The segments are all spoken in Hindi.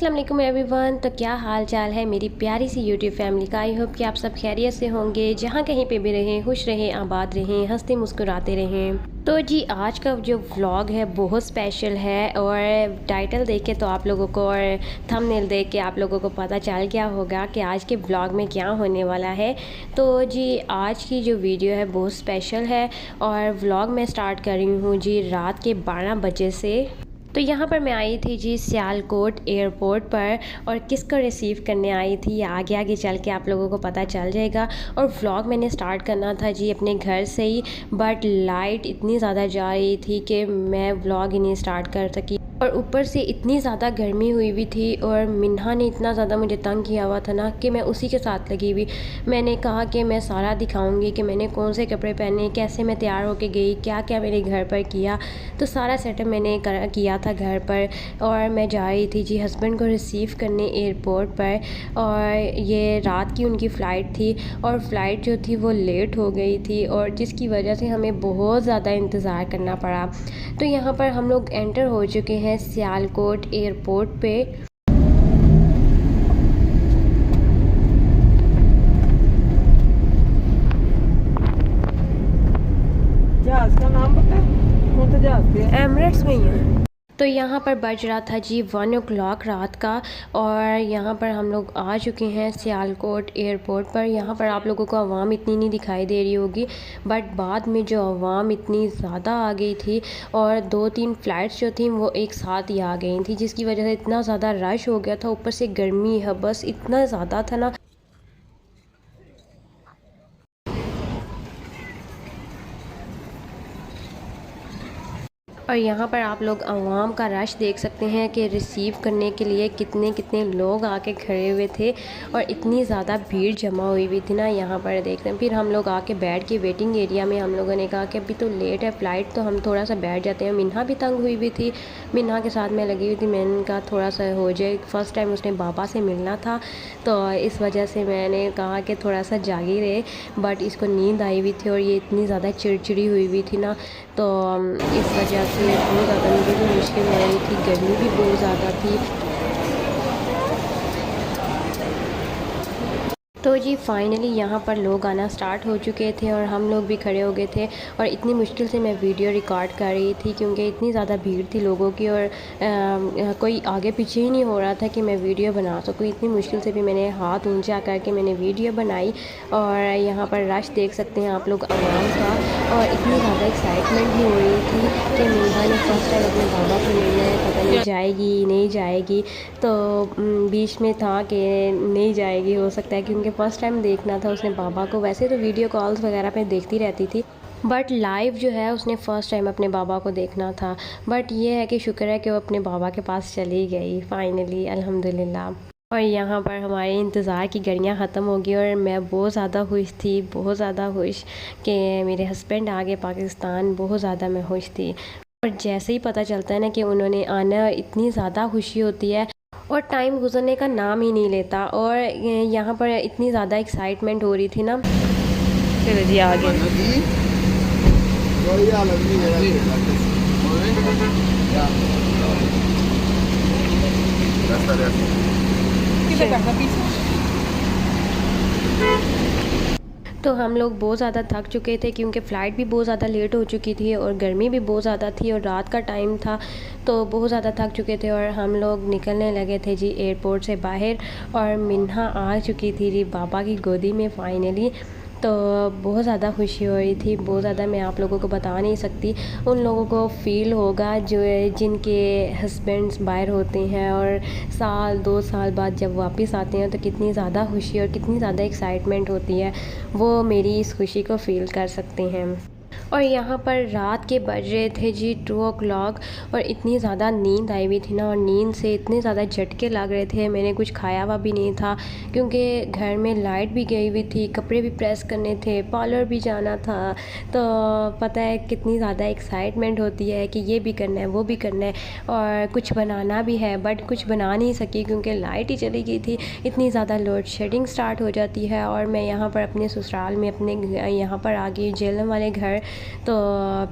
अस्सलाम वालेकुम एवरीवन। तो क्या हाल चाल है मेरी प्यारी सी यूट्यूब फैमिली का। आई होप कि आप सब खैरियत से होंगे, जहाँ कहीं पे भी रहें, खुश रहें, आबाद रहें, हंसते मुस्कुराते रहें। तो जी आज का जो व्लॉग है बहुत स्पेशल है और टाइटल देख के तो आप लोगों को और थंबनेल देख के आप लोगों को पता चल गया होगा कि आज के व्लॉग में क्या होने वाला है। तो जी आज की जो वीडियो है बहुत स्पेशल है और व्लॉग मैं स्टार्ट कर रही हूँ जी रात के 12 बजे से। तो यहाँ पर मैं आई थी जी सियालकोट एयरपोर्ट पर और किसको रिसीव करने आई थी आगे आगे चल के आप लोगों को पता चल जाएगा। और व्लॉग मैंने स्टार्ट करना था जी अपने घर से ही, बट लाइट इतनी ज़्यादा जा रही थी कि मैं व्लॉग ही नहीं स्टार्ट कर सकी। और ऊपर से इतनी ज़्यादा गर्मी हुई हुई थी और मिन्हा ने इतना ज़्यादा मुझे तंग किया हुआ था ना कि मैं उसी के साथ लगी हुई। मैंने कहा कि मैं सारा दिखाऊंगी कि मैंने कौन से कपड़े पहने, कैसे मैं तैयार होके गई, क्या क्या मैंने घर पर किया। तो सारा सेटअप मैंने किया था घर पर। और मैं जा रही थी जी हस्बैंड को रिसीव करने एयरपोर्ट पर। और ये रात की उनकी फ़्लाइट थी और फ़्लाइट जो थी वो लेट हो गई थी और जिसकी वजह से हमें बहुत ज़्यादा इंतज़ार करना पड़ा। तो यहाँ पर हम लोग एंटर हो चुके हैं सियालकोट एयरपोर्ट पे। जहाज का नाम पता है? कौन सा जहाज थे? एमरेट्स में ही है। तो यहाँ पर बज रहा था जी 1 o'clock रात का और यहाँ पर हम लोग आ चुके हैं सियालकोट एयरपोर्ट पर। यहाँ पर आप लोगों को आवाम इतनी नहीं दिखाई दे रही होगी, बट बाद में जो आवाम इतनी ज़्यादा आ गई थी और 2-3 फ़्लाइट्स जो थी वो एक साथ ही आ गई थी, जिसकी वजह से इतना ज़्यादा रश हो गया था। ऊपर से गर्मी है बस इतना ज़्यादा था ना। और यहाँ पर आप लोग आवाम का रश देख सकते हैं कि रिसीव करने के लिए कितने कितने लोग आके खड़े हुए थे और इतनी ज़्यादा भीड़ जमा हुई हुई थी ना यहाँ पर देख रहे हैं। फिर हम लोग आके बैठ के वेटिंग एरिया में हम लोगों ने कहा कि अभी तो लेट है फ़्लाइट, तो हम थोड़ा सा बैठ जाते हैं। मिन्हा भी तंग हुई हुई थी, मिन्हा के साथ मैं लगी हुई थी। मैंने कहा थोड़ा सा हो जाए, फ़र्स्ट टाइम उसने बाबा से मिलना था तो इस वजह से मैंने कहा कि थोड़ा सा जागी रहे, बट इसको नींद आई हुई थी और ये इतनी ज़्यादा चिड़चिड़ी हुई हुई थी ना, तो इस वजह से बहुत ज़्यादा मुझे भी मुश्किल हो रही थी। गर्मी भी बहुत ज़्यादा थी। तो जी फाइनली यहाँ पर लोग आना स्टार्ट हो चुके थे और हम लोग भी खड़े हो गए थे और इतनी मुश्किल से मैं वीडियो रिकॉर्ड कर रही थी क्योंकि इतनी ज़्यादा भीड़ थी लोगों की और कोई आगे पीछे ही नहीं हो रहा था कि मैं वीडियो बना सकूँ। इतनी मुश्किल से भी मैंने हाथ ऊंचा करके मैंने वीडियो बनाई। और यहाँ पर रश देख सकते हैं आप लोग आवाम का, और इतनी ज़्यादा एक्साइटमेंट भी हो रही थी कि मिन्हा ने फर्स्ट टाइम अपने बाबा को मिलना है, पता नहीं जाएगी नहीं जाएगी। तो बीच में था कि नहीं जाएगी, हो सकता है क्योंकि फ़र्स्ट टाइम देखना था उसने बाबा को। वैसे तो वीडियो कॉल्स वगैरह पे देखती रहती थी, बट लाइव जो है उसने फ़र्स्ट टाइम अपने बाबा को देखना था। बट ये है कि शुक्र है कि वो अपने बाबा के पास चली गई फाइनली, अल्हम्दुलिल्लाह। और यहाँ पर हमारे इंतज़ार की घड़ियाँ ख़त्म हो गई और मैं बहुत ज़्यादा खुश थी, बहुत ज़्यादा खुश कि मेरे हस्बैंड आ गए पाकिस्तान। बहुत ज़्यादा मैं खुश थी और जैसे ही पता चलता है ना कि उन्होंने आना, इतनी ज़्यादा खुशी होती है और टाइम गुजरने का नाम ही नहीं लेता। और यहाँ पर इतनी ज़्यादा एक्साइटमेंट हो रही थी ना। चलो जी आ गए। तो हम लोग बहुत ज़्यादा थक चुके थे क्योंकि फ़्लाइट भी बहुत ज़्यादा लेट हो चुकी थी और गर्मी भी बहुत ज़्यादा थी और रात का टाइम था, तो बहुत ज़्यादा थक चुके थे। और हम लोग निकलने लगे थे जी एयरपोर्ट से बाहर और मिन्हा आ चुकी थी जी बाबा की गोदी में फाइनली। तो बहुत ज़्यादा खुशी हो रही थी, बहुत ज़्यादा, मैं आप लोगों को बता नहीं सकती। उन लोगों को फ़ील होगा जो जिनके हस्बैंड्स बाहर होते हैं और साल 2 साल बाद जब वापस आते हैं तो कितनी ज़्यादा खुशी और कितनी ज़्यादा एक्साइटमेंट होती है, वो मेरी इस खुशी को फ़ील कर सकते हैं। और यहाँ पर रात के बज रहे थे जी 2 o'clock और इतनी ज़्यादा नींद आई हुई थी ना और नींद से इतने ज़्यादा झटके लग रहे थे। मैंने कुछ खाया हुआ भी नहीं था क्योंकि घर में लाइट भी गई हुई थी, कपड़े भी प्रेस करने थे, पार्लर भी जाना था। तो पता है कितनी ज़्यादा एक्साइटमेंट होती है कि ये भी करना है वो भी करना है और कुछ बनाना भी है, बट कुछ बना नहीं सकी क्योंकि लाइट ही चली गई थी। इतनी ज़्यादा लोड शेडिंग स्टार्ट हो जाती है और मैं यहाँ पर अपने ससुराल में अपने यहाँ पर आ गई झेलम वाले घर। तो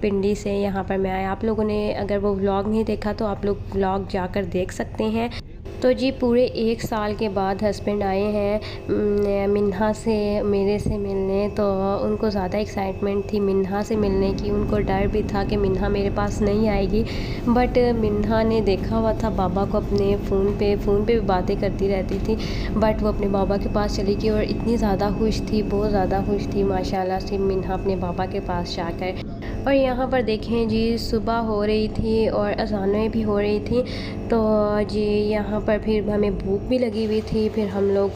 पिंडी से यहाँ पर मैं आया। आप लोगों ने अगर वो व्लॉग नहीं देखा तो आप लोग व्लॉग जाकर देख सकते हैं। तो जी पूरे 1 साल के बाद हस्बैंड आए हैं मिन्हा से मेरे से मिलने। तो उनको ज़्यादा एक्साइटमेंट थी मिन्हा से मिलने की। उनको डर भी था कि मिन्हा मेरे पास नहीं आएगी, बट मिन्हा ने देखा हुआ था बाबा को अपने फ़ोन पे भी बातें करती रहती थी, बट वो अपने बाबा के पास चली गई और इतनी ज़्यादा खुश थी, बहुत ज़्यादा खुश थी माशाल्लाह से मिन्हा अपने बाबा के पास जाकर। और यहाँ पर देखें जी सुबह हो रही थी और अज़ानें भी हो रही थी। तो जी यहाँ पर फिर हमें भूख भी लगी हुई थी। फिर हम लोग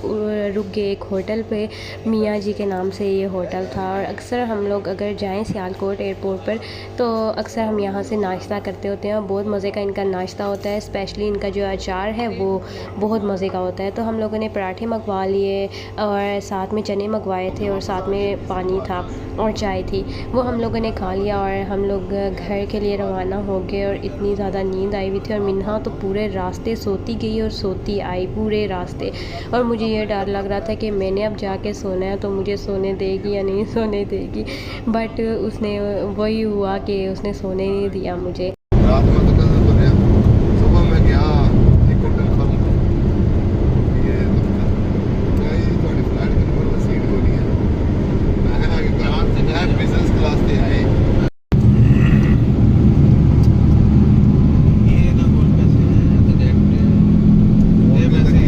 रुक गए एक होटल पे, मियाँ जी के नाम से ये होटल था। और अक्सर हम लोग अगर जाएं सियालकोट एयरपोर्ट पर तो अक्सर हम यहाँ से नाश्ता करते होते हैं। बहुत मज़े का इनका नाश्ता होता है, स्पेशली इनका जो अचार है वो बहुत मज़े का होता है। तो हम लोगों ने पराठे मंगवा लिए और साथ में चने मंगवाए थे और साथ में पानी था और चाय थी, वो हम लोगों ने खा लिया और हम लोग घर के लिए रवाना हो गए। और इतनी ज़्यादा नींद आई हुई थी और मिन्हा तो पूरे रास्ते सोती गई और सोती आई पूरे रास्ते। और मुझे ये डर लग रहा था कि मैंने अब जाके सोना है तो मुझे सोने देगी या नहीं सोने देगी, बट उसने वही हुआ कि उसने सोने नहीं दिया मुझे। रात में तो कैसे सो गया, सुबह मैं गया एक कंफर्म ये नहीं थोड़ी फ्लाइट कंफर्म सीट होनी है। मैं आगे कार से मैं बिजनेस क्लास से आए ये ना बोल पैसे हैं तो ये वैसे ही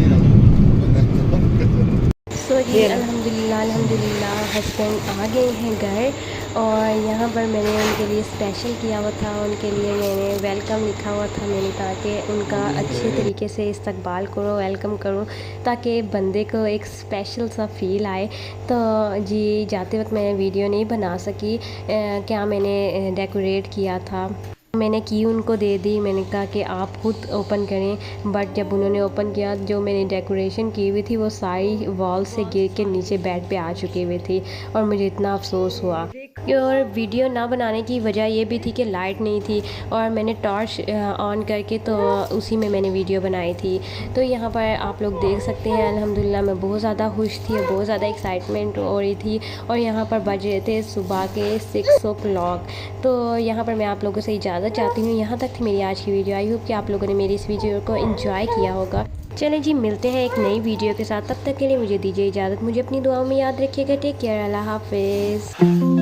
सो जी अल्हम्दुलिल्लाह हस्बैंड आ गए हैं घर। और यहाँ पर मैंने उनके लिए स्पेशल किया हुआ था, उनके लिए मैंने वेलकम लिखा हुआ था मैंने, ताकि उनका अच्छे तरीके से इस्तकबाल करो, वेलकम करो, ताकि बंदे को एक स्पेशल सा फ़ील आए। तो जी जाते वक्त मैं वीडियो नहीं बना सकी क्या मैंने डेकोरेट किया था। मैंने की उनको दे दी, मैंने कहा कि आप खुद ओपन करें, बट जब उन्होंने ओपन किया जो मैंने डेकोरेशन की हुई थी वो सारी वॉल से गिर के नीचे बेड पे आ चुकी हुई थी और मुझे इतना अफसोस हुआ। और वीडियो ना बनाने की वजह ये भी थी कि लाइट नहीं थी और मैंने टॉर्च ऑन करके तो उसी में मैंने वीडियो बनाई थी। तो यहाँ पर आप लोग देख सकते हैं अल्हम्दुलिल्लाह मैं बहुत ज़्यादा खुश थी और बहुत ज़्यादा एक्साइटमेंट हो रही थी। और यहाँ पर बज रहे थे सुबह के 6 o'clock। तो यहाँ पर मैं आप लोगों से इजाज़त चाहती हूँ। यहाँ तक थी मेरी आज की वीडियो। आई होप कि आप लोगों ने मेरी इस वीडियो को एंजॉय किया होगा। चलें जी मिलते हैं एक नई वीडियो के साथ, तब तक के लिए मुझे दीजिए इजाज़त। मुझे अपनी दुआओं में याद रखिएगा। टेक केयर, अल्लाह हाफिज़।